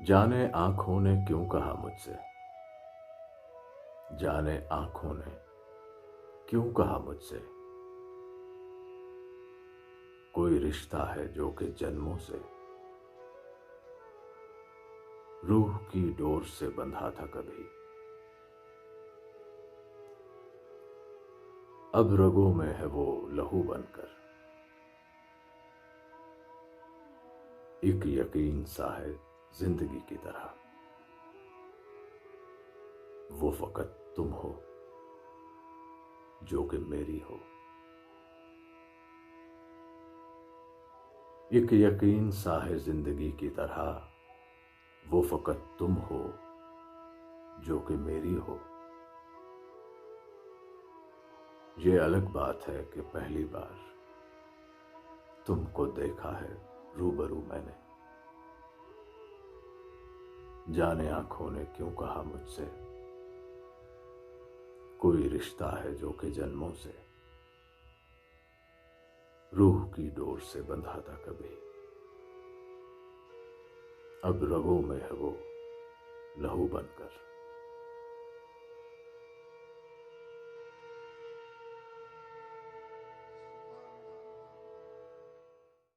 जाने आंखों ने क्यों कहा मुझसे, जाने आंखों ने क्यों कहा मुझसे, कोई रिश्ता है जो कि जन्मों से रूह की डोर से बंधा था कभी। अब रगों में है वो लहू बनकर, एक यकीन सा है जिंदगी की तरह। वो फकत तुम हो जो कि मेरी हो। एक यकीन सा है जिंदगी की तरह, वो फकत तुम हो जो कि मेरी हो। ये अलग बात है कि पहली बार तुमको देखा है रूबरू मैंने। जाने आंखों ने क्यों कहा मुझसे, कोई रिश्ता है जो कि जन्मों से रूह की डोर से बंधा था कभी। अब रगों में है वो लहू बनकर।